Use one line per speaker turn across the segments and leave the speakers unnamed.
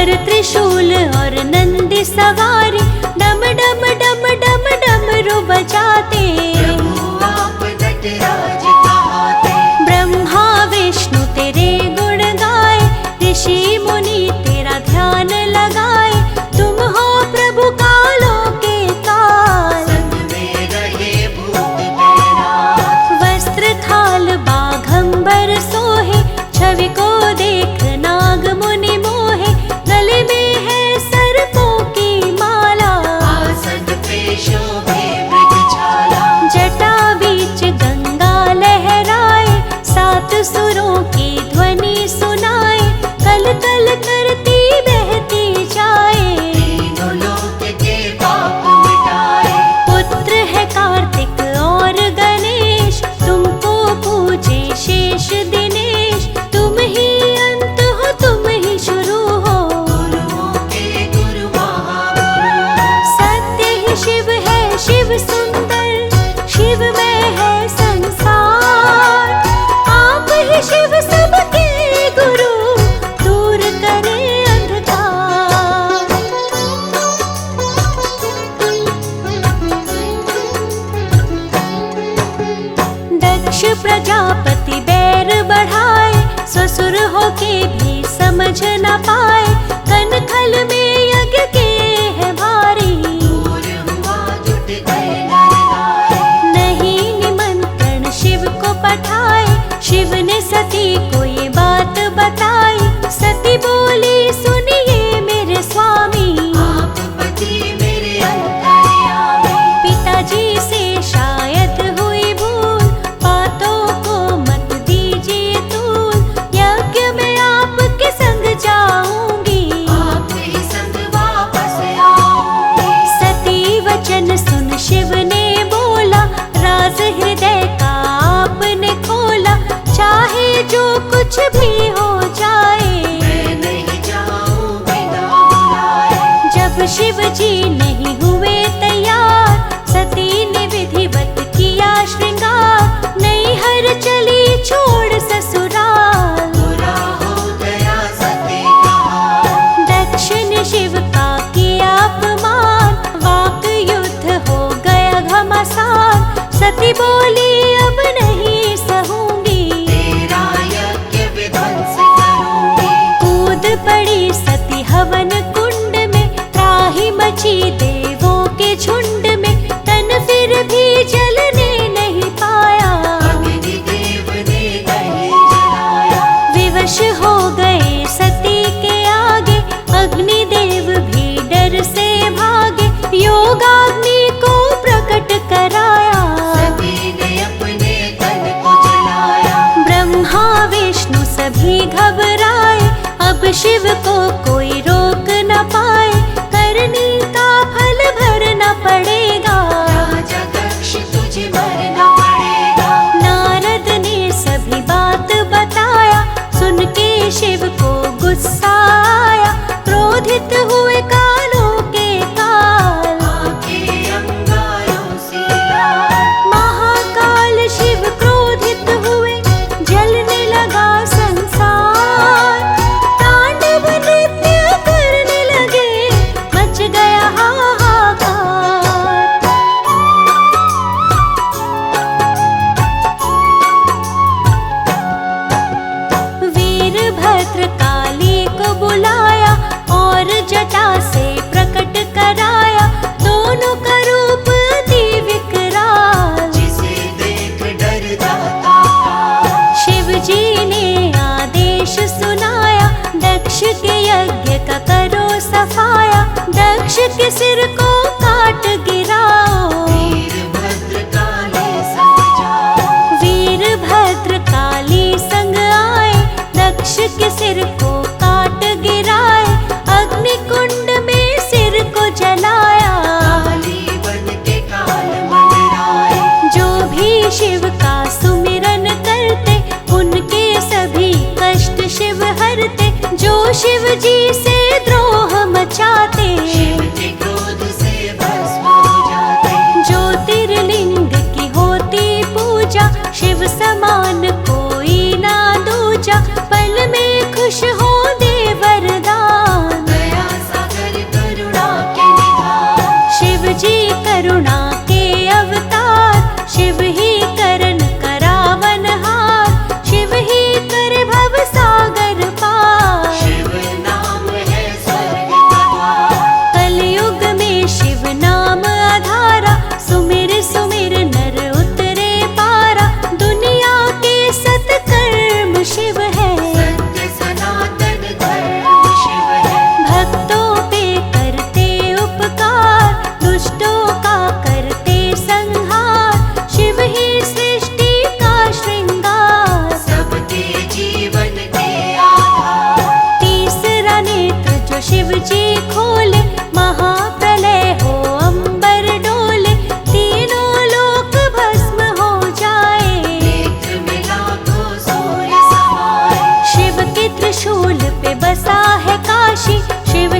पर त्रिशूल और नंदी सवारी, डम डम डम डम डमरू बजाते।
प्रभु आप नटराज कहाते,
ब्रह्मा विष्णु तेरे गुण गाए, ऋषि मुनि तेरा ध्यान लगाए। तुम हो प्रभु कालों के काल,
संग में रहे भूत बैराग।
वस्त्र थाल बाघंबर सोहे, छवि को देख नाग मुनि मोहे। गले में है सर्पों की माला,
आसन पे शोभे मृगछाला।
जटा बीच गंगा लहराए, सात सुरों की ध्वनि सुनाए। कल कल करती बहती जाए,
तीनों लोक के पाप मिटाए।
पुत्र है कार्तिक और गणेश, तुमको पूजे शेष दिनेश। तुम ही अंत हो, तुम ही शुरू हो,
गुरुओं के गुरु महागुरु।
सत्य ही शिव है, शिव सुंदर, शिव में है संसार। आप ही शिव सबके गुरु, दूर करें अंधकार। दक्ष प्रजापति बैर बढ़ाए, ससुर होके भी समझ न पाए। कनखल में यज्ञ के है भारी,
दूर हुआ जुट गए नर नारी।
नहीं निमंत्रण शिव को पठाए। शिव ने सती को ये बात बताई, सती बोली सुनिए मेरे स्वामी।
आप पति मेरे अंतर्यामी।
पिताजी से शायद हुई भूल, बातों को मत दीजिए तूल। यज्ञ में आपके संग जाऊंगी,
आपके संग वापस आऊंगी।
सती वचन सुन शिव ने बोला, राज हृदय का आपने खोला। चाहे जो कुछ भी हो जाए,
मैं नहीं जाऊं बिना बुलाए।
जब शिव जी नहीं हुए तैयार, सती ने विधिवत किया श्रृंगार। नैहर चली छोड़ ससुराल,
बुरा हो गया सती का हाल।
दक्ष ने शिव का किया अपमान, वाक युद्ध हो गया घमासान। सती बोली अब नहीं सहूंगी,
तेरा यज्ञ विध्वंस करूंगी।
कूद पड़ी सती हवन कुंड में, त्राही मची देवों के झुंड में। तन फिर भी जलने नहीं पाया,
अग्निदेव ने नहीं जलाया।
विवश हो गए सती के आगे, अग्निदेव भी डर से भागे। योगाग्नि को प्रकट कराया,
सती ने अपने तन को जलाया।
ब्रह्मा विष्णु सभी घबराए। अब शिव को कोई रोक न पाए, करनी का फल भरना पड़ेगा।
राजा दक्ष तुझे मरना पड़ेगा।
नारद ने सभी बात बताया, सुन के शिव को गुस्सा आया। क्रोधित हुए कालों के काल,
आंखें अंगारों से लाल।
महाकाल शिव क्रोधित हुए, जलने लगा संसार। तांडव नृत्य करने लगे, मच गया हाहाकार। वीरभद्र काली को बुलाया और जटा से प्रकट कराया। दोनों का रूप अति विकराल,
जिसे देख डर जाता था।
शिव जी ने आदेश सुनाया, दक्ष के यज्ञ का करो सफाया। दक्ष के सिर को काट गिराओ,
वीरभद्र काले संग जाओ।
वीरभद्र काली संग आए, दक्ष के सिर को काट गिराए। अग्नि कुंड में सिर को जलाया,
काली बन के काल मंडराए।
जो भी शिव का सुमिरन करते, उनके सभी कष्ट शिव हरते। जो शिव जी से द्रोह मचाते,
शिव के क्रोध से भस्म हो जाते।
ज्योतिर्लिंग की होती पूजा, शिव समान कोई ना दूजा। पल में खुश हो दे वरदान,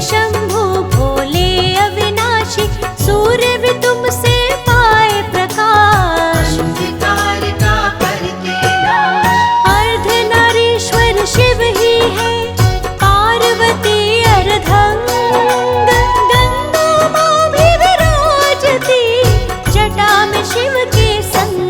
शंभु भोले अविनाशी, सूर्य भी तुमसे पाए प्रकाश।
अंधकार का करके नाश,
अर्धनारीश्वर शिव ही है, पार्वती अर्धंग, गंगा माँ भी विराजती, जटा में शिव के संग।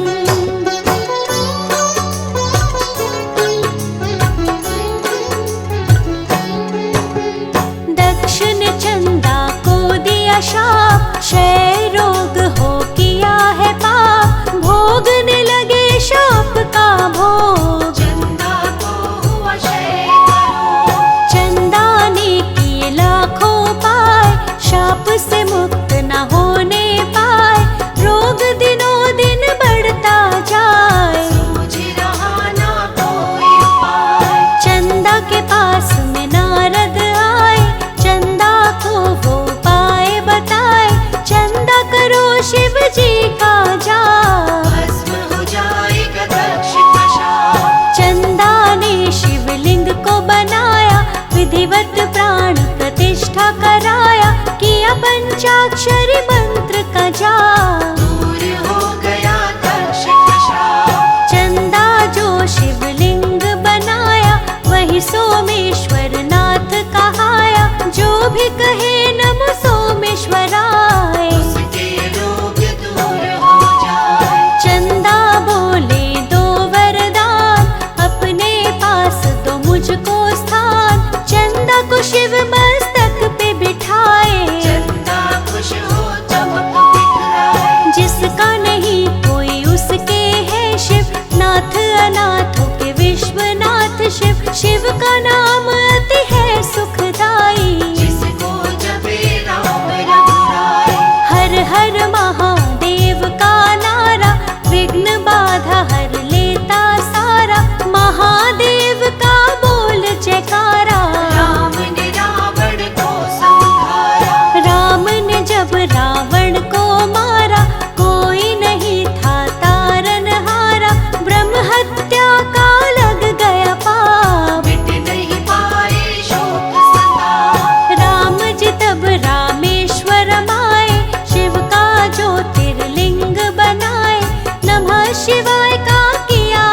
दक्ष ने चंदा को दिया शाप, क्षय रोग हो किया है पाप, भोगने लगे शाप का भोग।
चंदा को हुआ क्षय करो,
चंदा ने किए लाखों पाए, शाप से मुक्त न होने पाए, रोग दिनों दिन बढ़ता जाए।
सूझ रहा ना कोई उपाय,
चंदा के पास में नारद आए, चंदा को वो पाए बताए, चंदा करो शिव जी का जाप।
भस्म हो जाएगा दक्ष का शाप।
चंदा ने शिवलिंग को बनाया, विधिवत प्राण प्रतिष्ठा कराया, किया पंचाक्षरी मंत्र का जाप।
दूर हो गया दक्ष का शाप।
चंदा जो शिवलिंग बनाया, वही सोमेश्वर नाथ कहाया, जो भी कहे नमो सोमेश्वराय।
उसके रोग दूर हो जाए,
चंदा बोले दो वरदान, अपने पास दो मुझको स्थान, चंदा को शिव मस्तक पे बिठाए।
चंदा खुश हो चमक बिखराए,
जिसका नहीं कोई उसके है शिव, नाथ अनाथों के विश्वनाथ शिव, शिव का नाम अति है सुखदाई।
जिसको जपे राम रघुराई,
हर हर महादेव का नारा, विघ्न बाधा हर लेता सारा, महादेव का बोल जयकारा।
राम ने रावण को संहारा,
राम ने जब रावण को मारा, कोई नहीं था तारनहारा, ब्रह्म हत्या का लग गया पाप।
मिट नहीं पाए शोक संताप।
राम जी तब रामेश्वर आए, शिव का ज्योतिर्लिंग बनाए, नमः शिवाय का किया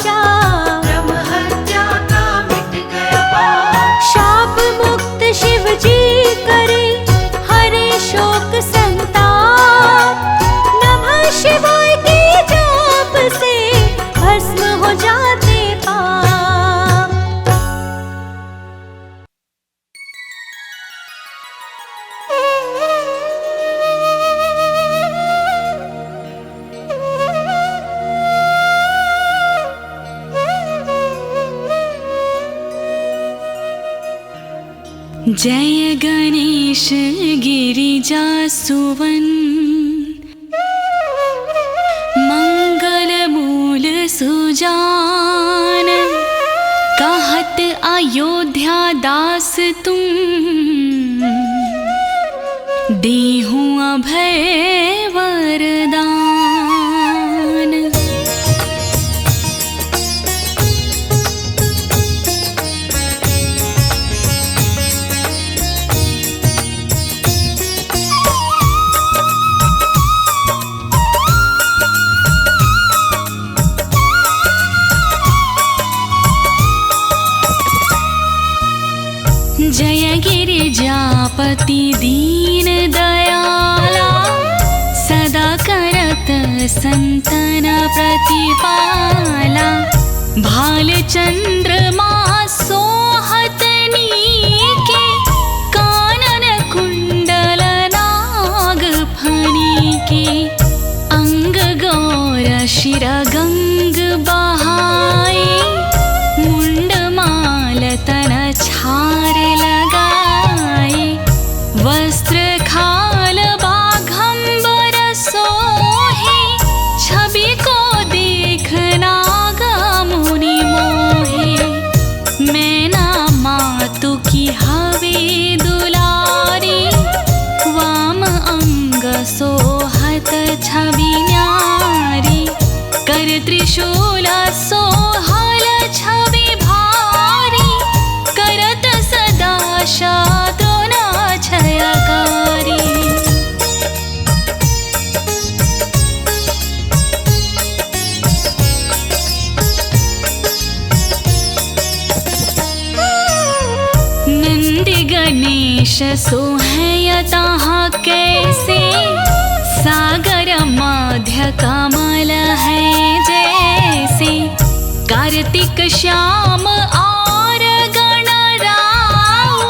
जाप।
ब्रह्म हत्या का मिट गया पाप।
शाप मुक्त शिव जी करे, हरे शोक संताप, नमः शिवाय के जाप से भस्म हो जाते पाप।
जय गणेश गिरिजा सुवन, मंगल मूल सुजान, कहत अयोध्या दास तुम, देहु अभय वरदान। जय गिरिजापति दीन दयाला, सदा करत संतन प्रतिपाला, भाल चंद्रमा सोहत नीके, कानन कुंडल नाग फनी के, अंग गौर शिर गंग बहाए, मुंड माल तन छार लगाए, वस्त्र खाल बाघंबर सोहे, छवि को देख नाग मुनि मोहे, गणेश सोहयता कैसे, सागर मध्य कमल है जैसे। कार्तिक श्याम और गणराओ,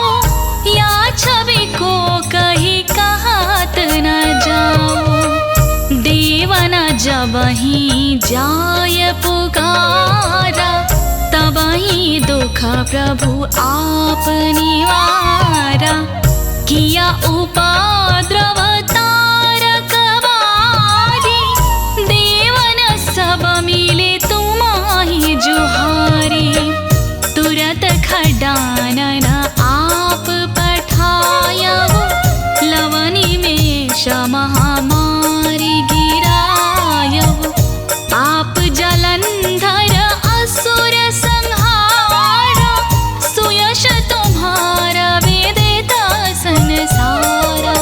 या छवि को कही कहत न जाओ। देवन जब ही जाय पुकारा, तब ही दुख प्रभु आप निवारा। किया उपद्रव तारक बारी, देवन सब मिले तुम्हारी जुहारी। तुरत खडानन आप पठायहु, लवनी में महामारी गिरायहु। आप जलंधर असुर संहारा, सुयश तुम्हारा वेदिता संसारा।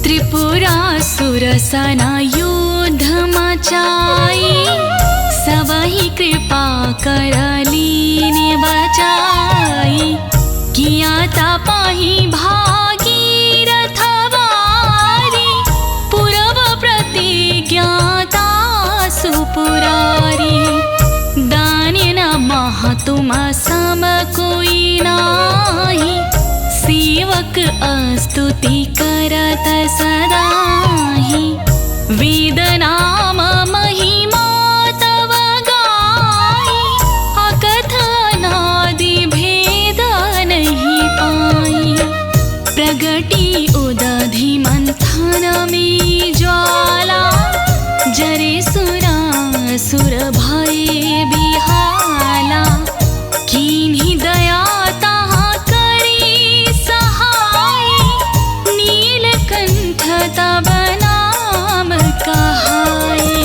त्रिपुरासुर सना युद्ध मचाई, सबही कृपा कर लीने बचाई। किया तपाही भागीरथ वारी, पूर्व प्रतिज्ञाता सुपुरारी। दानिन मह तुम सम कोई नाही, सेवक स्तुति करत सदाहि। वेद नाम महिमा तव गाई, अकथ अनादि भेद नहीं पाई। प्रगटी उदधि मंथन में ज्वाला, जरे सुरासुर भये बिहाला। कीन्ही दया तब नाम कहाई।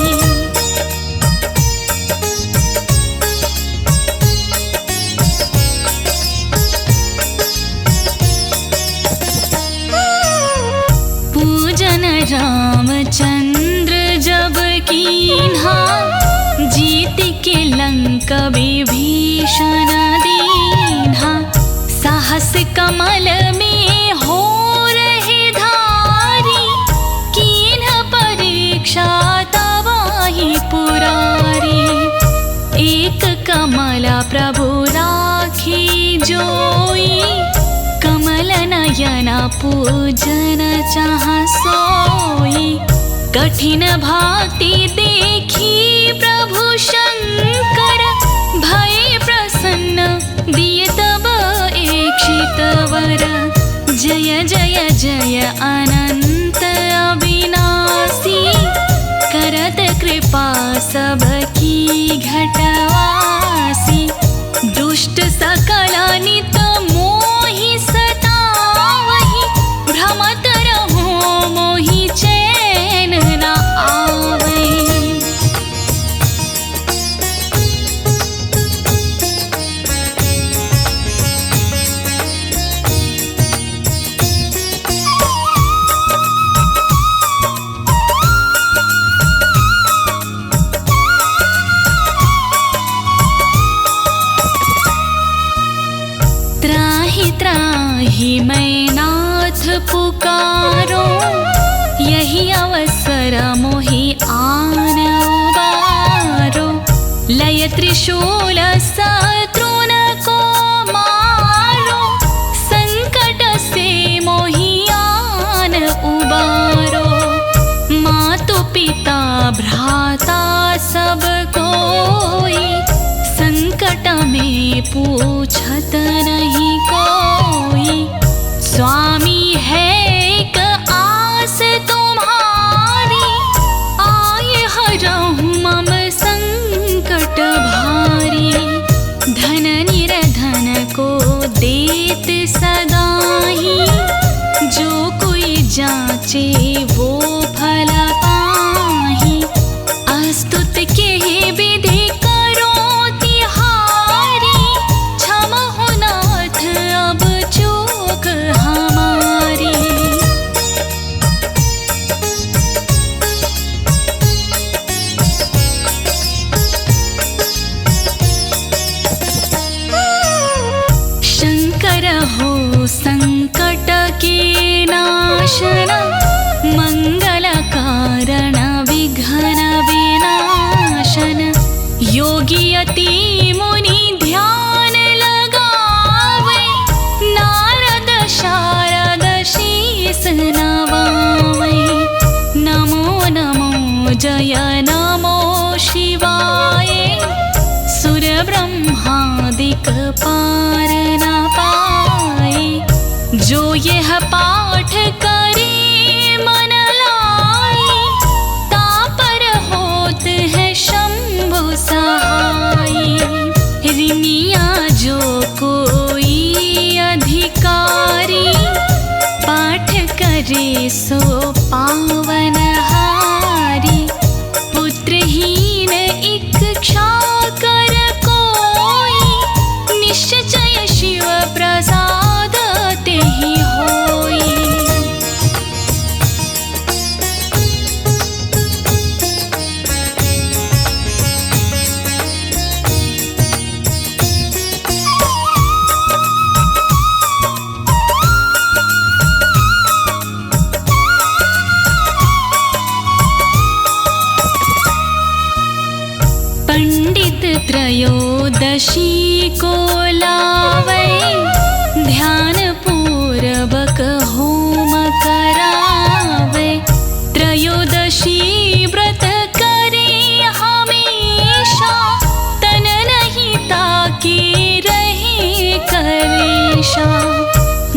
पूजन रामचंद्र जब कीन्हा, जीत के लंक विभीषण दीन्हा। साहस कमल में हो तवाही पुरारी। एक कमला प्रभु राखी जोई, कमल नयना पूजन चाह सोई। कठिन भक्ति देखी प्रभु शंकर, भय प्रसन्न दिए तब इच्छित वर। जय जय जय अनंत अविनाशी, करत कृपा सबकी घटवासी। दुष्ट सकल नित मोहि सतावहि, भ्रमत रहो मोहि चैन न आवै। त्राहि मैं नाथ पुकारो, यही अवसर मोहि आन उबारो। लय त्रिशूल शत्रुन को मारो, संकट से मोहि आन उबारो। मातु पिता भ्राता सब कोई, संकट में पूछत नहीं कोई। स्वामी है एक आस तुम्हारी, आए हरहु मम संकट भारी। धन निर्धन को देत सदाही, जो कोई जाचे वो फल पाही। अस्तुत के विधि कर योगी अति मुनि ध्यान लगावे, नारद शारद शीस नवावे। नमो नमो जय नमो शिवाय, सुर ब्रह्मादिक पार न पाए। जो यह पाठ करे मन लाए, तापर होत है शंभु सहाय। रिनिया जो कोई अधिकारी, पाठ करे सो पावन हारी। पुत्रहीन इच्छा कर कोई, निश्चय शिव प्रसाद तेहि होई। पंडित त्रयोदशी को लावे, ध्यान पूर्वक होम करावे। त्रयोदशी व्रत करे हमेशा, तन नहीं ताके रहे कलेशा।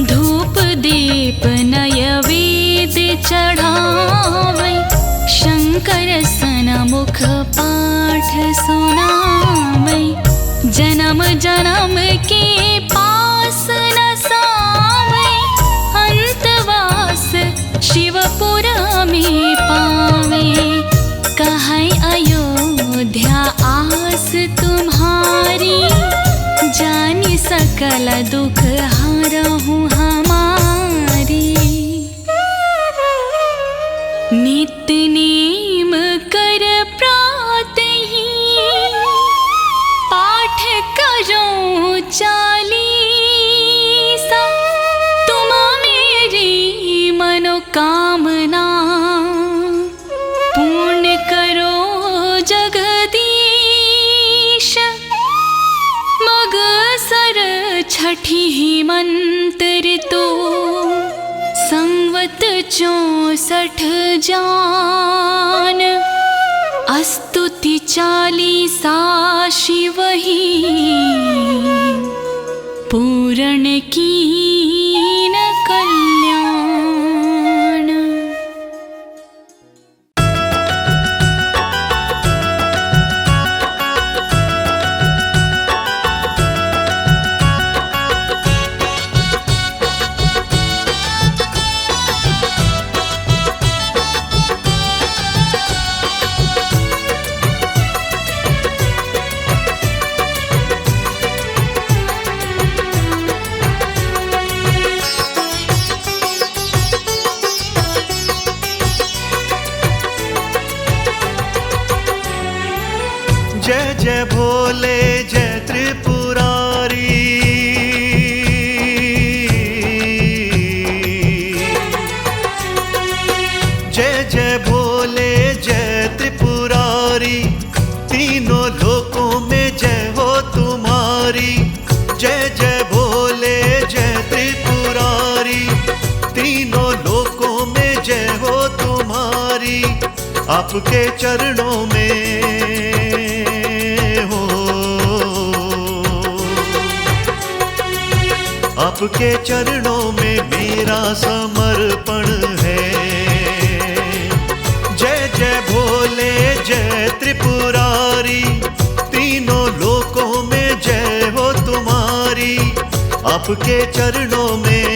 धूप दीप नैवेद चढ़ावे, शंकर सनमुख पाठ सुनावे। जन्म जन्म के पास न सावे, अंतवास शिवपुर में पावे। कहे अयोध्या आस तुम्हारी, जानी सकल दुख हरहु हमारी। नित्य नेम कर प्रातहि, पाठ करो चालीसा। तुम मेरी मनोकामना, पूर्ण करो जगदीश। मगसर छठी मंत्र तो, संवत 64 जान। स्तुति 40 शिव ही, पूरण कीन कल्याण।
जय जय भोले जय त्रिपुरारी, जय जय भोले जय त्रिपुरारी। तीनों लोकों में जय हो तुम्हारी। जय जय भोले जय त्रिपुरारी, तीनों लोकों में जय हो तुम्हारी। आपके चरणों में हो, आपके चरणों में मेरा समर्पण है। जय जय भोले जय त्रिपुरारी, तीनों लोकों में जय हो तुम्हारी। आपके चरणों में,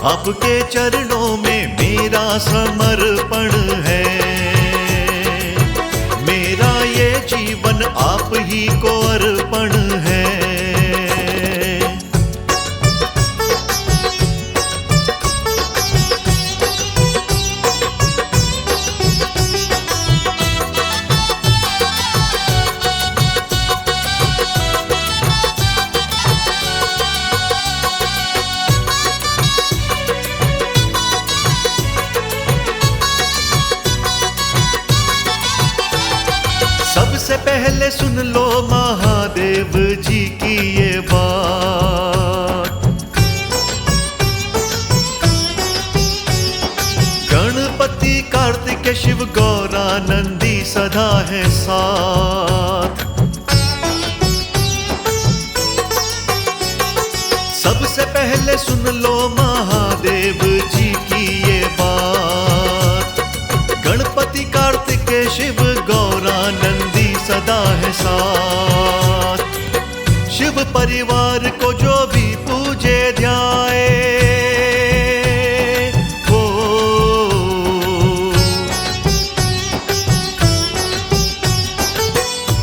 आपके चरणों में मेरा समर्पण है। मेरा ये जीवन आप ही को अर्पण है। सबसे पहले सुन लो महादेव जी की ये बात। गणपति कार्तिक शिव गौरानंदी सदा है साथ। सबसे पहले सुन लो महादेव जी की ये बात। गणपति कार्तिक शिव गौरानंदी सदा है साथ। शिव परिवार को जो भी पूजे ध्याए, हो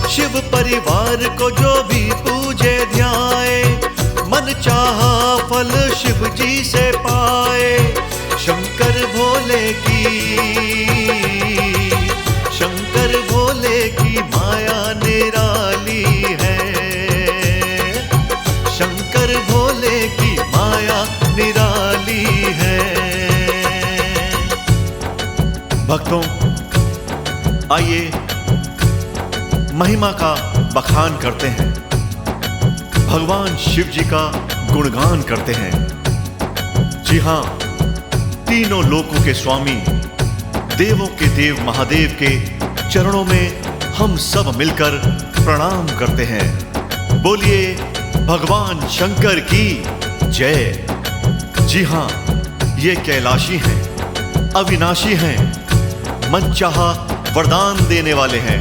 शिव परिवार को जो भी पूजे ध्याए, मन चाहा फल शिव जी से पाए। शंकर भोले की माया निराली है। शंकर भोले की माया निराली है। भक्तों, आइए महिमा का बखान करते हैं, भगवान शिव जी का गुणगान करते हैं। जी हां, तीनों लोकों के स्वामी, देवों के देव महादेव के चरणों में हम सब मिलकर प्रणाम करते हैं। बोलिए भगवान शंकर की जय। जी हां, ये कैलाशी हैं, अविनाशी हैं, मनचाहा वरदान देने वाले हैं,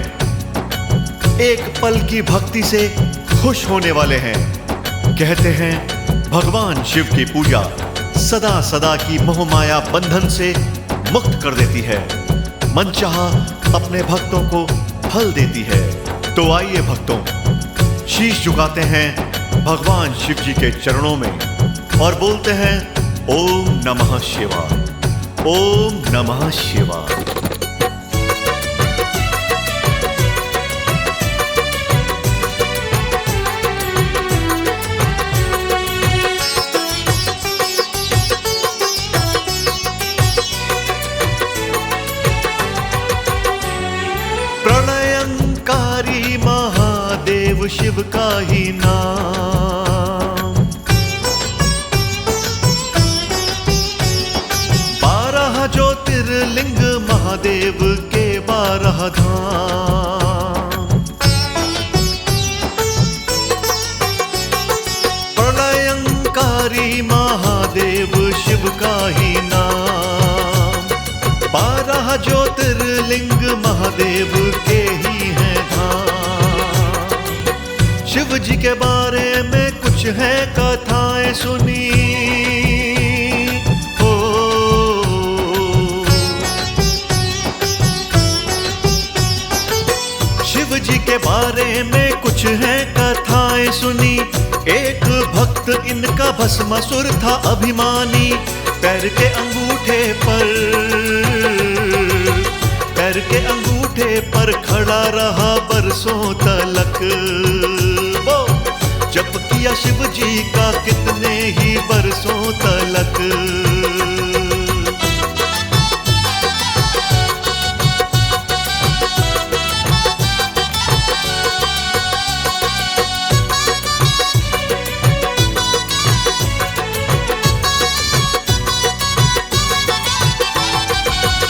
एक पल की भक्ति से खुश होने वाले हैं। कहते हैं भगवान शिव की पूजा सदा सदा की मोहमाया बंधन से मुक्त कर देती है, मनचाहा अपने भक्तों को फल देती है। तो आइए भक्तों, शीश झुकाते हैं भगवान शिव जी के चरणों में और बोलते हैं ओम नमः शिवाय, ओम नमः शिवाय। प्रलयंकारी महादेव शिव का ही नाम, 12 ज्योतिर्लिंग महादेव के 12 धाम। प्रलयंकारी महादेव शिव का ही नाम, 12 ज्योतिर्लिंग महादेव के ही हैं धाम। शिव जी के बारे में कुछ है कथाएं सुनी, हो शिव जी के बारे में कुछ है कथाएं सुनी। एक भक्त इनका भस्मासुर था अभिमानी, पैर के अंगूठे पर खड़ा रहा बरसों तलक। वो जप किया शिव जी का कितने ही बरसों तलक।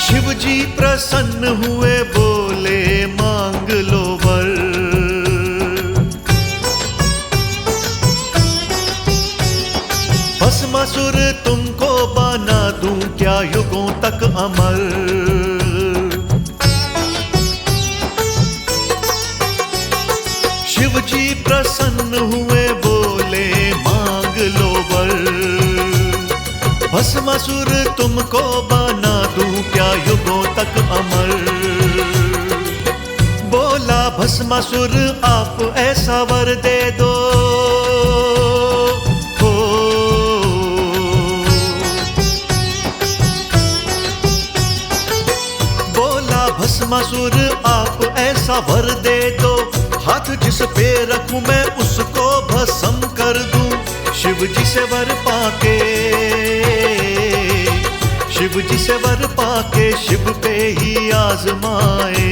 शिव जी प्रसन्न हुए, बोले मांग लो वर। भस्मासुर तुमको बना दूं क्या युगों तक अमर। शिव जी प्रसन्न हुए, बोले मांग लो वर। भस्मासुर तुमको बना दूं क्या युगों तक अमर। बोला भस्मासुर आप ऐसा वर दे दो, हो बोला भस्मासुर आप ऐसा वर दे दो, हाथ जिस पे रखूं मैं उसको भस्म कर दूं। शिव जी से वर पाके, शिव जी से वर पाके शिव पे ही आजमाए।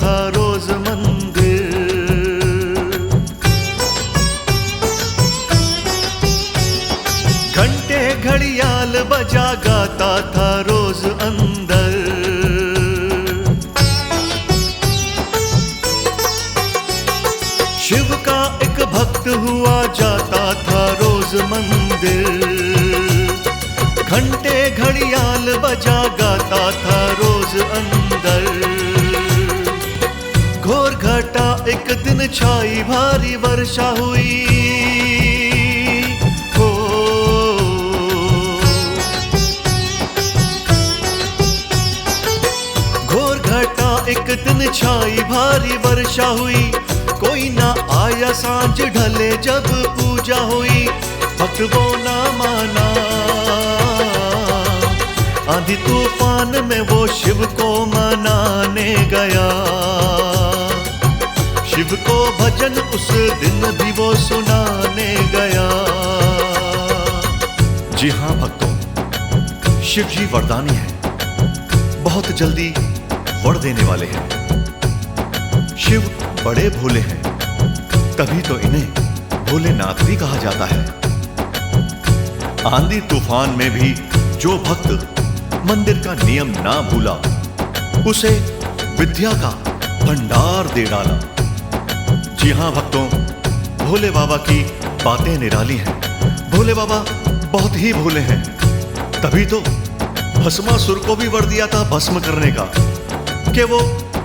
था रोज मंदिर। घंटे घड़ियाल बजा गाता था रोज अंदर। शिव का एक भक्त हुआ जाता था रोज मंदिर। घंटे घड़ियाल बजा गाता था रोज अंदर। घोर घटा एक दिन छाई भारी वर्षा हुई। हो घोर घटा एक दिन छाई भारी वर्षा हुई। कोई ना आया सांझ ढले जब पूजा हुई। भक्त वो ना माना, आंधी तूफान में वो शिव को मनाने गया। शिव को भजन उस दिन भी वो सुनाने गया। जी हाँ भक्तों, शिव जी वरदानी हैं, बहुत जल्दी वर देने वाले हैं। शिव बड़े भोले हैं, तभी तो इन्हें भोलेनाथ भी कहा जाता है। आंधी तूफान में भी जो भक्त मंदिर का नियम ना भूला, उसे विद्या का भंडार दे डाला। जी हां भक्तों, भोले बाबा की बातें निराली हैं। भोले बाबा बहुत ही भोले हैं, तभी तो भस्मासुर को भी वर दिया था भस्म करने का, कि वो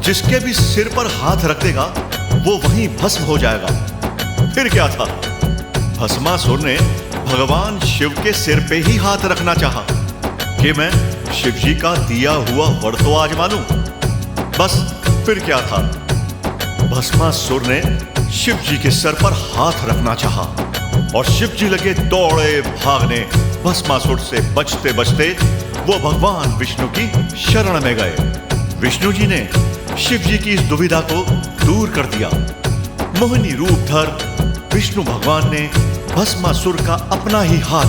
जिसके भी सिर पर हाथ रख देगा वो वहीं भस्म हो जाएगा। फिर क्या था, भस्मासुर ने भगवान शिव के सिर पे ही हाथ रखना चाहा कि मैं शिव जी का दिया हुआ वर तो आजमा लूं। बस फिर क्या था, भस्मासुर ने शिव जी के सर पर हाथ रखना चाहा और शिव जी लगे दौड़े भागने। भस्मासुर से बचते बचते वो भगवान विष्णु की शरण में गए। विष्णु जी ने शिव जी की इस दुविधा को दूर कर दिया। मोहिनी रूप धर विष्णु भगवान ने भस्मासुर का अपना ही हाथ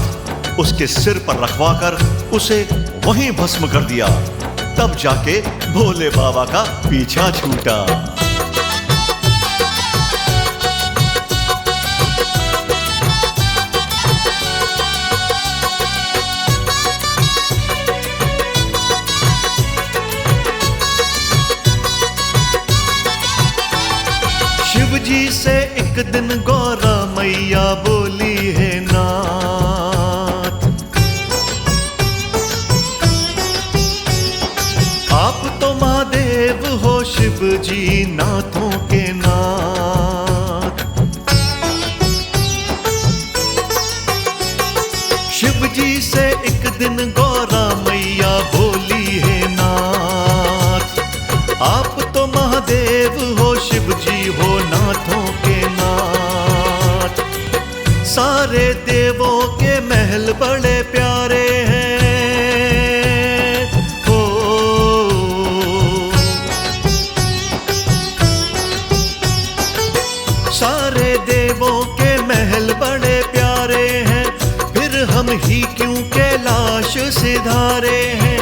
उसके सिर पर रखवाकर उसे वहीं भस्म कर दिया। तब जाके भोले बाबा का पीछा छूटा। शिव जी से एक दिन गौरा मैया बोली है नाथ, आप तो महादेव हो शिव जी नाथों के नाथ। शिव जी से एक दिन गौरा मैया बोली है नाथ, आप तो महादेव हो शिव जी हो नाथों के नाथ। सारे देवों के महल बड़े प्यारे हैं। हो सारे देवों के महल बड़े प्यारे हैं, फिर हम ही क्यों कैलाश सिधारे हैं।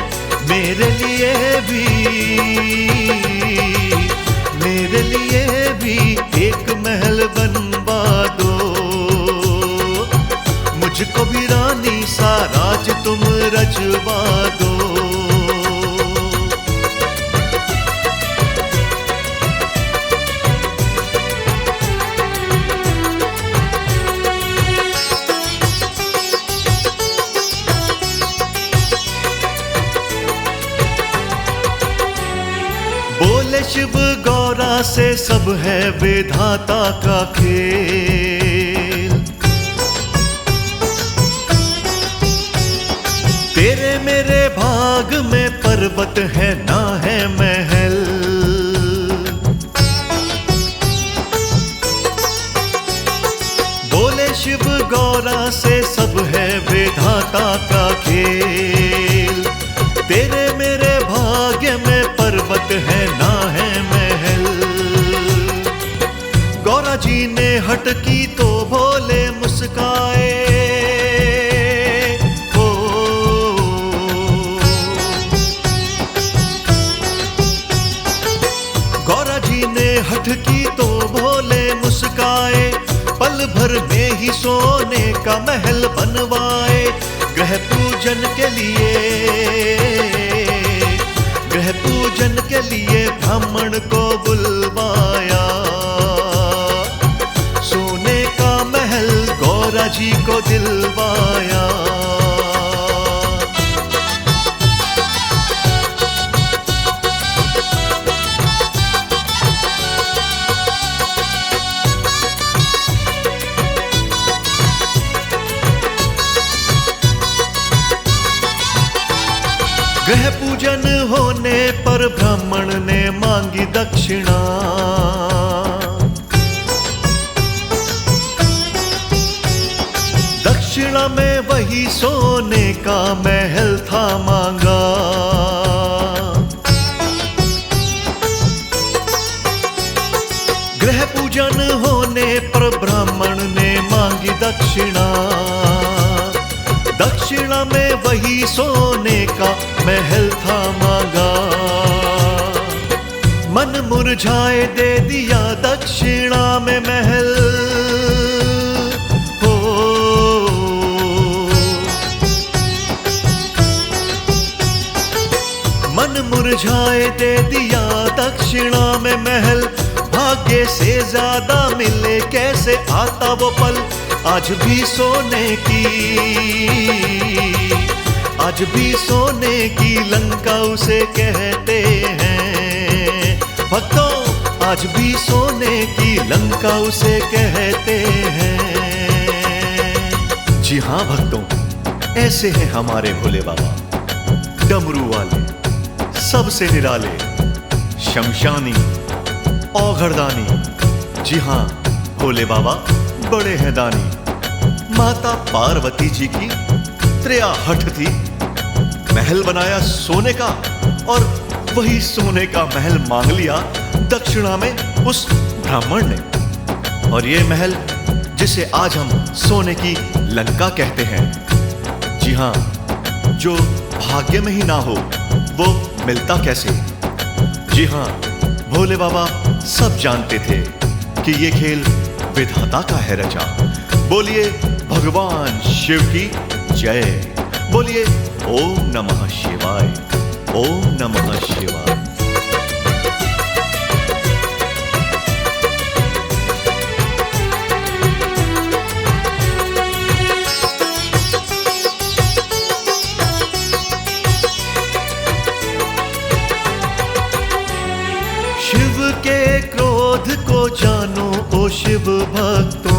मेरे लिए भी एक महल बनवा दो, मुझको भी रानी सा राज तुम रचवा दो। बोले शिव गौरा से सब है विधाता का खेल, तेरे मेरे भाग में पर्वत है ना है महल। बोले शिव गौरा से सब है विधाता का खेल, तेरे मेरे भाग्य में पर्वत है ना है महल। गौरा जी ने हट की तो भोले मुस्काए। हो गौरा वही सोने का महल बनवाए ग्रह पूजन के लिए। ग्रह पूजन के लिए ब्राह्मण को बुलवाया, सोने का महल गौरा जी को दिलवाया। ग्रह पूजन होने पर ब्राह्मण ने मांगी दक्षिणा। दक्षिणा में वही सोने का महल था मांगा। ग्रह पूजन होने पर ब्राह्मण ने मांगी दक्षिणा। दक्षिणा में वही सोने का महल था मांगा। मन मुरझाए दे दिया दक्षिणा में महल। हो मन मुरझाए दे दिया दक्षिणा में महल। भाग्य से ज्यादा मिले कैसे आता वो पल। आज भी सोने की, आज भी सोने की लंका उसे कहते हैं। भक्तों आज भी सोने की लंका उसे कहते हैं। जी हाँ भक्तों, ऐसे हैं हमारे भोले बाबा, डमरू वाले, सबसे निराले, शमशानी, औघड़दानी। जी हाँ भोले बाबा बड़े हैं दानी। माता पार्वती जी की त्रिया हठ थी, महल बनाया सोने का और वही सोने का महल मांग लिया दक्षिणा में उस ब्राह्मण ने। और ये महल जिसे आज हम सोने की लंका कहते हैं। जी हाँ, जो भाग्य में ही ना हो वो मिलता कैसे। जी हाँ, भोले बाबा सब जानते थे कि ये खेल विधाता का है रचा। बोलिए भगवान शिव की जय। बोलिए ओम नमः शिवाय, ओम नमः शिवाय। शिव के क्रोध को जानो ओ शिव भक्तों।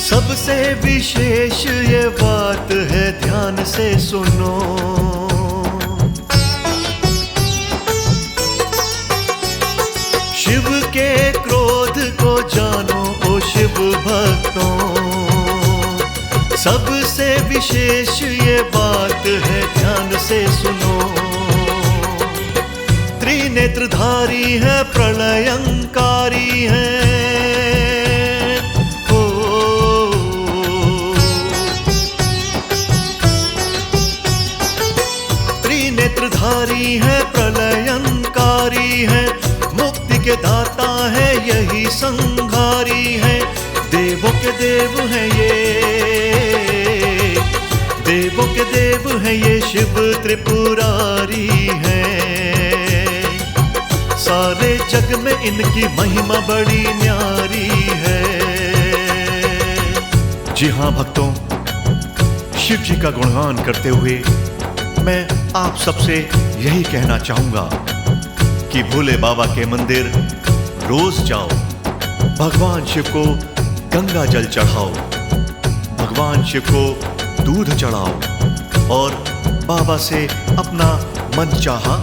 सबसे विशेष ये बात है, ध्यान से सुनो। शिव के क्रोध को जानो ओ शिव भक्तों। सबसे विशेष ये बात है, ध्यान से सुनो। त्रिनेत्रधारी है, प्रलयंकारी है। त्रिनेत्रधारी है, प्रलयंकारी है। मुक्ति के दाता है, यही संहारी है। देवों के देव है ये, देवों के देव है ये शिव त्रिपुरारी है। सारे जग में इनकी महिमा बड़ी न्यारी है। जी हाँ भक्तों, शिव जी का गुणगान करते हुए मैं आप सबसे यही कहना चाहूंगा कि भोले बाबा के मंदिर रोज जाओ, भगवान शिव को गंगा जल चढ़ाओ, भगवान शिव को दूध चढ़ाओ और बाबा से अपना मनचाहा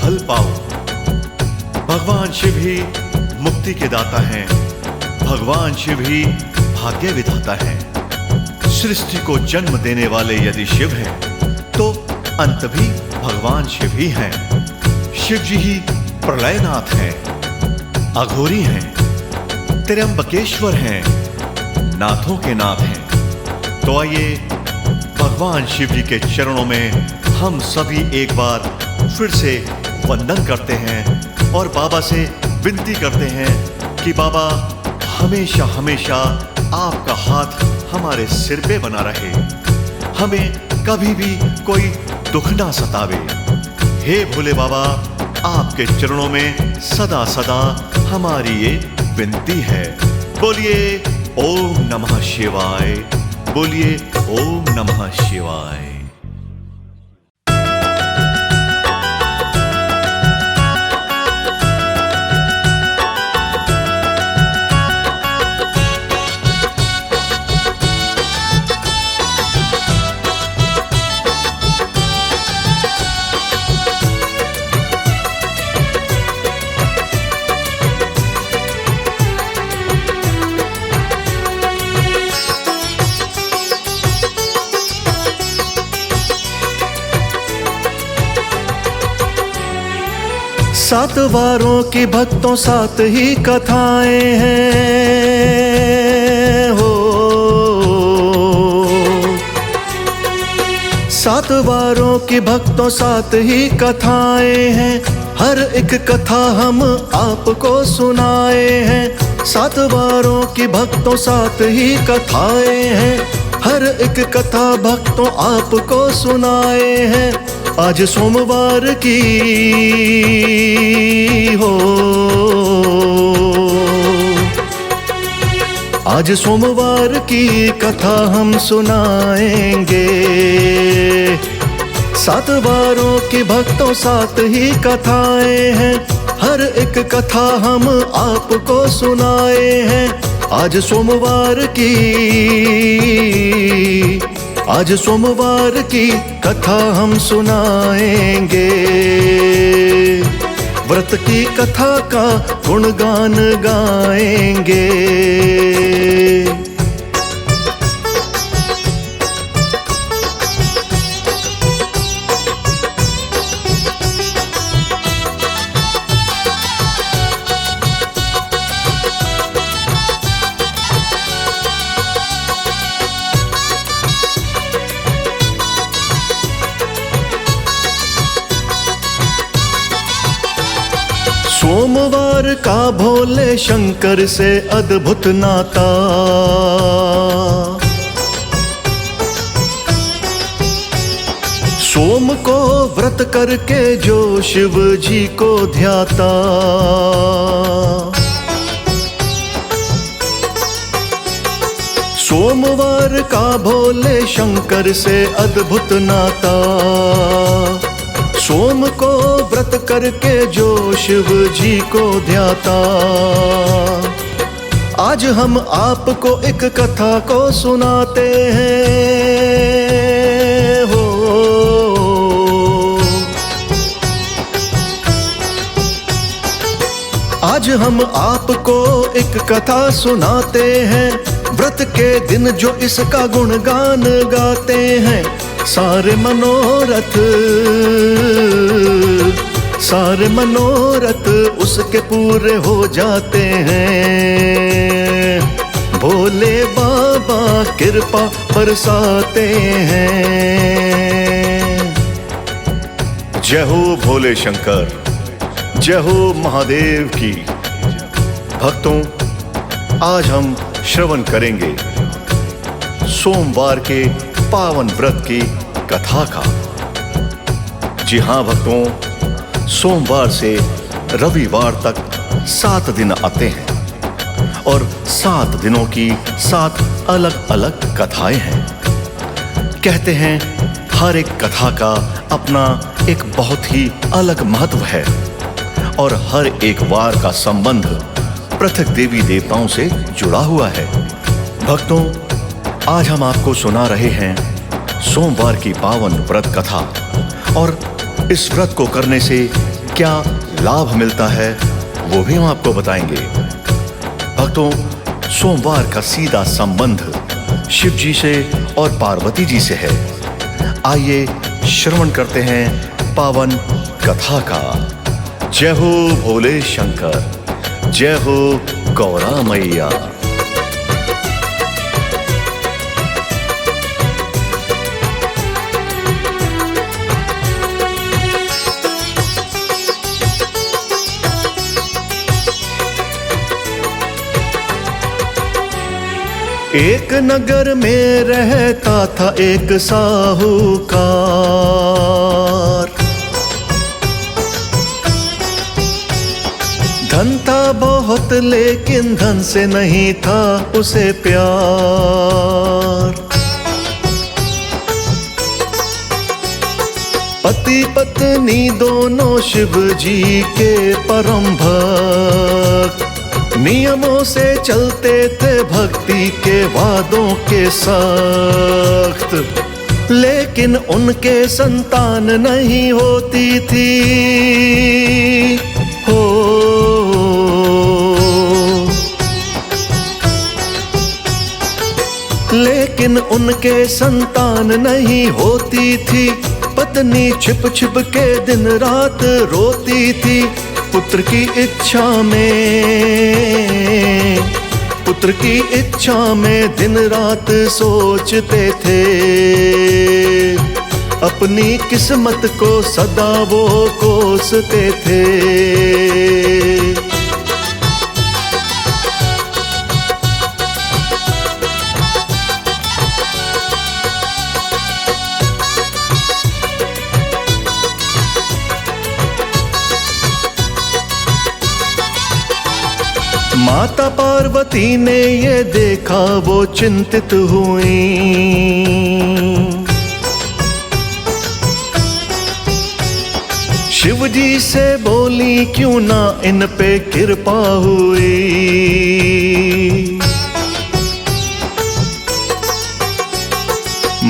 फल पाओ। भगवान शिव ही मुक्ति के दाता हैं, भगवान शिव ही भाग्य विधाता हैं। सृष्टि को जन्म देने वाले यदि शिव हैं तो अंत भी भगवान शिव ही हैं। शिव जी ही प्रलयनाथ हैं, अघोरी हैं, त्र्यंबकेश्वर हैं, नाथों के नाथ हैं। तो आइए भगवान शिव जी के चरणों में हम सभी एक बार फिर से वंदन करते हैं और बाबा से विनती करते हैं कि बाबा हमेशा हमेशा आपका हाथ हमारे सिर पे बना रहे, हमें कभी भी कोई दुख ना सतावे। हे भोले बाबा, आपके चरणों में सदा सदा हमारी ये विनती है। बोलिए ओम नमः शिवाय, बोलिए ओम नमः शिवाय।
सात वारों की भक्तों सात ही कथाएं हैं हो। सात वारों की भक्तों सात ही कथाएं हैं, हर एक कथा हम आपको सुनाए हैं। सात वारों की भक्तों सात ही कथाएं हैं, हर एक कथा भक्तों आपको सुनाए हैं। आज सोमवार की हो, आज सोमवार की कथा हम सुनाएंगे। सात वारों की भक्तों सात ही कथाएं हैं, हर एक कथा हम आपको सुनाए हैं। आज सोमवार की, आज सोमवार की कथा हम सुनाएंगे। व्रत की कथा का गुणगान गाएंगे। सोमवार का भोले शंकर से अद्भुत नाता, सोम को व्रत करके जो शिव जी को ध्याता। सोमवार का भोले शंकर से अद्भुत नाता, सोम को व्रत करके जो शिव जी को ध्याता। आज हम आपको एक कथा को सुनाते हैं हो। आज हम आपको एक कथा सुनाते हैं, व्रत के दिन जो इसका गुणगान गाते हैं। सारे मनोरथ, सारे मनोरथ उसके पूरे हो जाते हैं। भोले बाबा कृपा बरसाते हैं।
जय हो भोले शंकर, जय हो महादेव की। भक्तों, आज हम श्रवण करेंगे सोमवार के पावन व्रत की कथा का। जी हाँ भक्तों, सोमवार से रविवार तक 7 दिन आते हैं और 7 दिनों की 7 अलग अलग कथाएं हैं। कहते हैं हर एक कथा का अपना एक बहुत ही अलग महत्व है और हर एक वार का संबंध पृथक देवी देवताओं से जुड़ा हुआ है। भक्तों, आज हम आपको सुना रहे हैं सोमवार की पावन व्रत कथा और इस व्रत को करने से क्या लाभ मिलता है वो भी हम आपको बताएंगे। भक्तों, सोमवार का सीधा संबंध शिव जी से और पार्वती जी से है। आइए श्रवण करते हैं पावन कथा का। जय हो भोले शंकर, जय हो गौरा मैया।
एक नगर में रहता था एक साहूकार। धन था बहुत लेकिन धन से नहीं था उसे प्यार। पति पत्नी दोनों शिव जी के परम भक्त, नियमों से चलते थे भक्ति के वादों के सख्त। लेकिन उनके संतान नहीं होती थी हो। लेकिन उनके संतान नहीं होती थी। पत्नी छिप छिप के दिन रात रोती थी। पुत्र की इच्छा में दिन रात सोचते थे। अपनी किस्मत को सदा वो कोसते थे। माता पार्वती ने ये देखा वो चिंतित हुई। शिव जी से बोली क्यों ना इन पे कृपा हुई।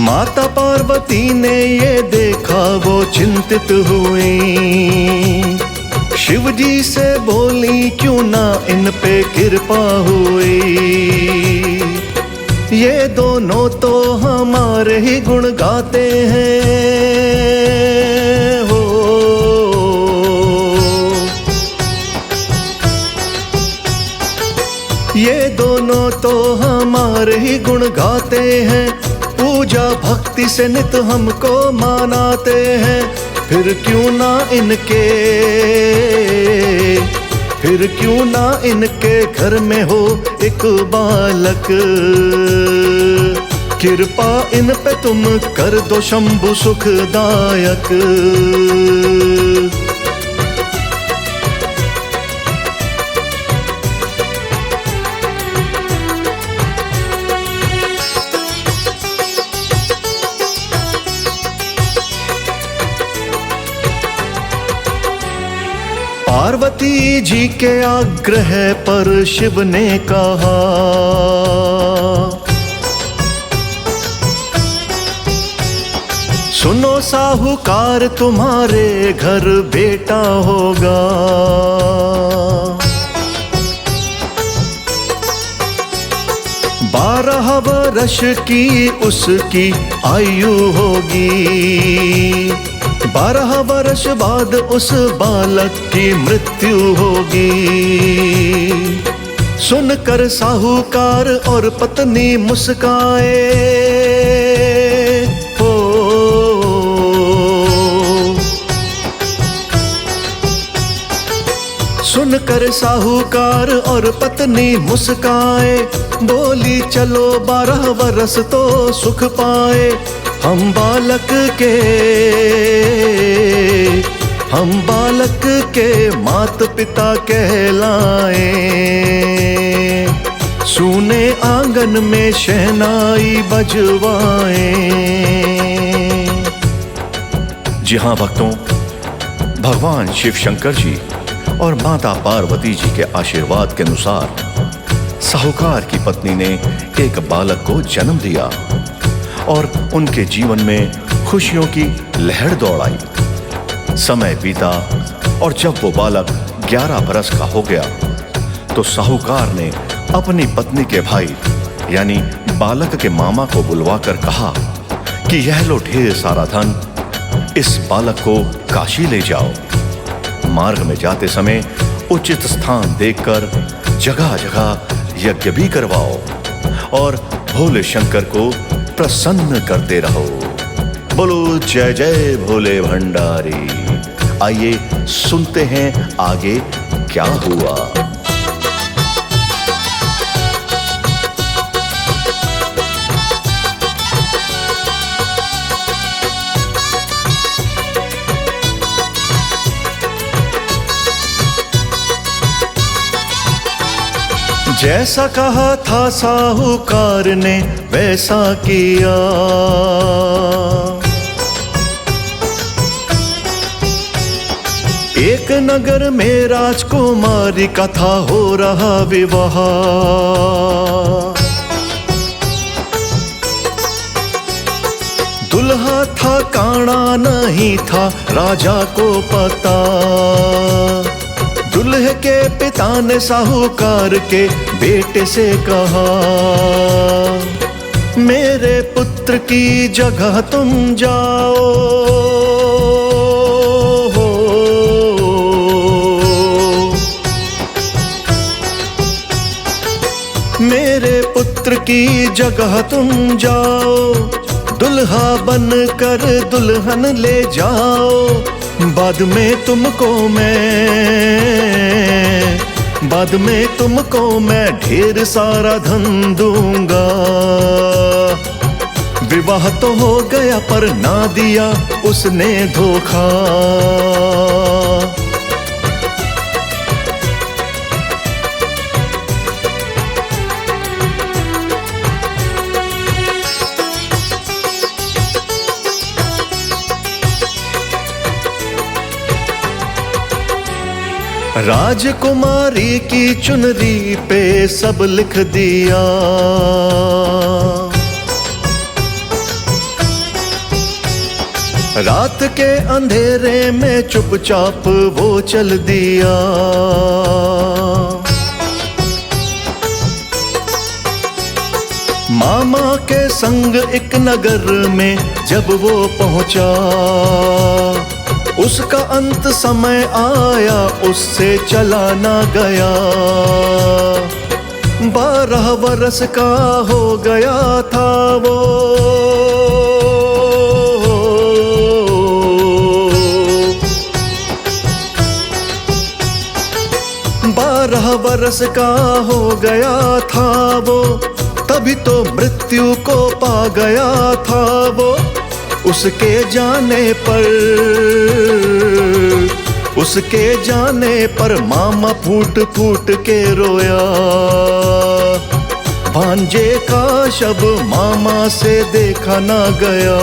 माता पार्वती ने ये देखा वो चिंतित हुई। शिव जी से बोली क्यों ना इन पे कृपा हुई। ये दोनों तो हमारे ही गुण गाते हैं हो। ये दोनों तो हमारे ही गुण गाते हैं। पूजा भक्ति से नित हमको मनाते हैं। फिर क्यों ना इनके घर में हो एक बालक। कृपा इन पे तुम कर दो शंभु सुखदायक। पार्वती जी के आग्रह पर शिव ने कहा, सुनो साहूकार तुम्हारे घर बेटा होगा। 12 वर्ष की उसकी आयु होगी। 12 वर्ष बाद उस बालक की मृत्यु होगी। सुनकर साहूकार और पत्नी मुस्काए। हो सुनकर साहूकार और पत्नी मुस्काए। बोली चलो 12 वर्ष तो सुख पाए। हम बालक के मात पिता कहलाए। सूने आंगन में शहनाई बजवाए।
जी हाँ भक्तों, भगवान शिव शंकर जी और माता पार्वती जी के आशीर्वाद के अनुसार साहूकार की पत्नी ने एक बालक को जन्म दिया और उनके जीवन में खुशियों की लहर दौड़ आई। समय बीता और जब वो बालक 11 बरस का हो गया तो साहूकार ने अपनी पत्नी के भाई यानी बालक के मामा को बुलवाकर कहा कि यह लो ढेर सारा धन, इस बालक को काशी ले जाओ। मार्ग में जाते समय उचित स्थान देखकर जगह जगह यज्ञ भी करवाओ और भोले शंकर को प्रसन्न करते रहो। बोलो जय जय भोले भंडारी। आइए सुनते हैं आगे क्या हुआ।
जैसा कहा था साहूकार ने वैसा किया। एक नगर में राजकुमारी का था हो रहा विवाह। दुल्हा था काना नहीं था राजा को पता। दुल्हे के पिता ने साहूकार के बेटे से कहा, मेरे पुत्र की जगह तुम जाओ। मेरे पुत्र की जगह तुम जाओ, दुल्हा बनकर दुल्हन ले जाओ। बाद में तुमको मैं ढेर सारा धन दूंगा। विवाह तो हो गया पर ना दिया उसने धोखा। राजकुमारी की चुनरी पे सब लिख दिया। रात के अंधेरे में चुपचाप वो चल दिया। मामा के संग एक नगर में जब वो पहुंचा, उसका अंत समय आया उससे चला ना गया। 12 बरस का हो गया था वो। 12 बरस का हो गया था वो, तभी तो मृत्यु को पा गया था वो। उसके जाने पर मामा फूट फूट के रोया। भांजे का शव मामा से देखा ना गया।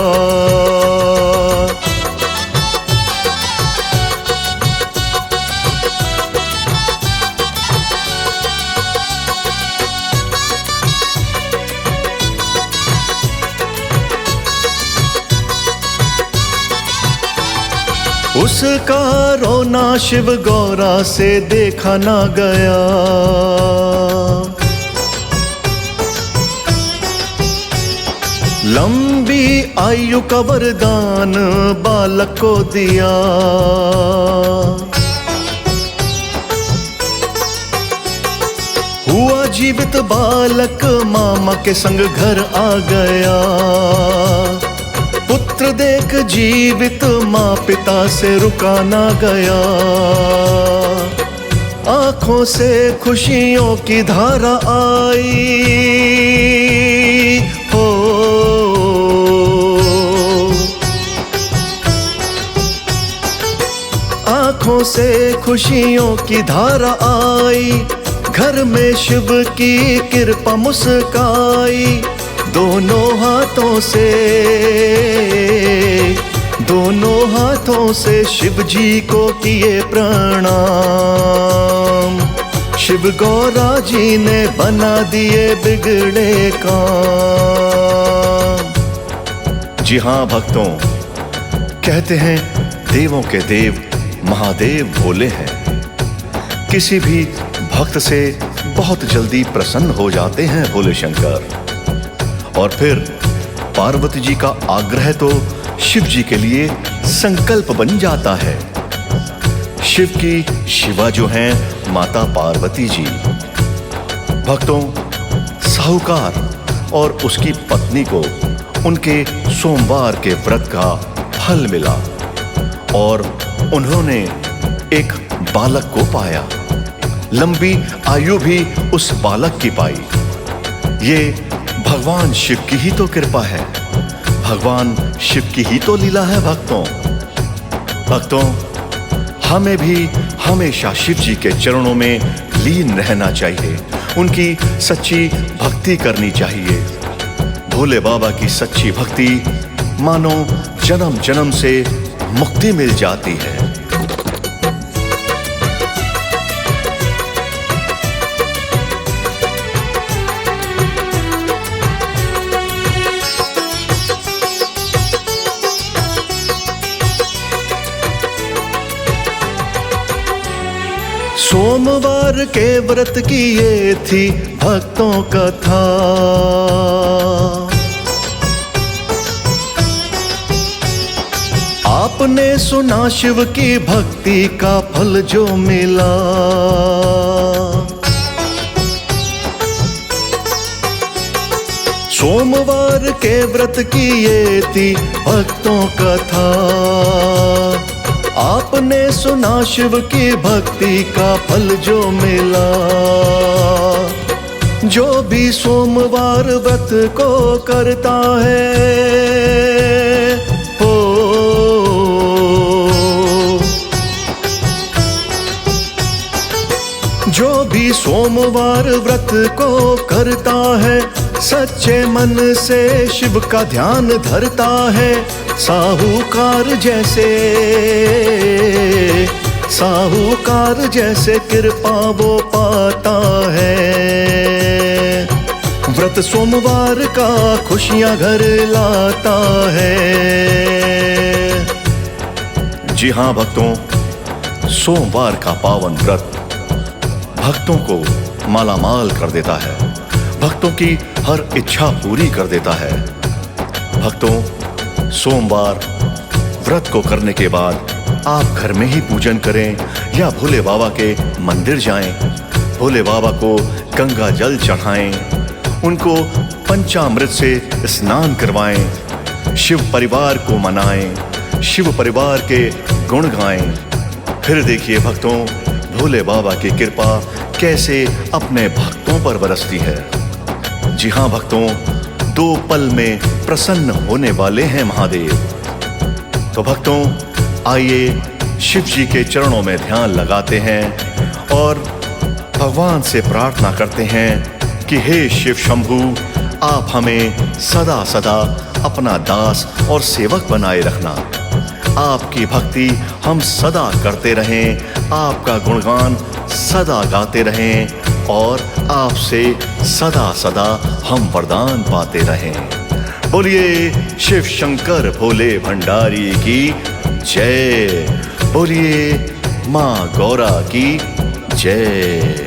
उसका रोना शिव गौरा से देखा ना गया। लंबी आयु का वरदान बालक को दिया। हुआ जीवित बालक मामा के संग घर आ गया। पुत्र देख जीवित माँ पिता से रुका ना गया। आंखों से खुशियों की धारा आई हो। आंखों से खुशियों की धारा आई। घर में शिव की कृपा मुस्काई। दोनों हाथों से शिव जी को किए प्रणाम। शिव गौरा जी ने बना दिए बिगड़े काम। जी हाँ भक्तों, कहते हैं देवों के देव महादेव भोले हैं। किसी भी भक्त से बहुत जल्दी प्रसन्न हो जाते हैं भोले शंकर। और फिर पार्वती जी का आग्रह तो शिव जी के लिए संकल्प बन जाता है। शिव की शिवा जो हैं माता पार्वती जी। भक्तों, साहूकार और उसकी पत्नी को उनके सोमवार के व्रत का फल मिला और उन्होंने एक बालक को पाया। लंबी आयु भी उस बालक की पाई। ये भगवान शिव की ही तो कृपा है, भगवान शिव की ही तो लीला है। भक्तों, हमें भी हमेशा शिव जी के चरणों में लीन रहना चाहिए
उनकी सच्ची भक्ति करनी चाहिए। भोले बाबा की सच्ची भक्ति मानो जन्म जन्म से मुक्ति मिल जाती है।
सोमवार के व्रत की ये थी भक्तों कथा। आपने सुना शिव की भक्ति का फल जो मिला। सोमवार के व्रत की ये थी भक्तों कथा। आपने सुना शिव की भक्ति का फल जो मिला। जो भी सोमवार व्रत को करता है, हो जो भी सोमवार व्रत को करता है, सच्चे मन से शिव का ध्यान धरता है। साहूकार जैसे कृपा वो पाता है। व्रत सोमवार का खुशियां घर लाता है।
जी हाँ भक्तों, सोमवार का पावन व्रत भक्तों को मालामाल कर देता है, भक्तों की हर इच्छा पूरी कर देता है। भक्तों, सोमवार व्रत को करने के बाद आप घर में ही पूजन करें या भोले बाबा के मंदिर जाएं, भोले बाबा को गंगा जल चढ़ाएं, उनको पंचामृत से स्नान करवाएं, शिव परिवार को मनाएं, शिव परिवार के गुण गाएं। फिर देखिए भक्तों, भोले बाबा की कृपा कैसे अपने भक्तों पर बरसती है। जी हाँ भक्तों, 2 पल में प्रसन्न होने वाले हैं महादेव। तो भक्तों, आइए शिव जी के चरणों में ध्यान लगाते हैं और भगवान से प्रार्थना करते हैं कि हे शिव शंभू, आप हमें सदा सदा अपना दास और सेवक बनाए रखना। आपकी भक्ति हम सदा करते रहें, आपका गुणगान सदा गाते रहें और आपसे सदा सदा हम वरदान पाते रहें। बोलिए शिव शंकर भोले भंडारी की जय। बोलिए माँ गौरा की जय।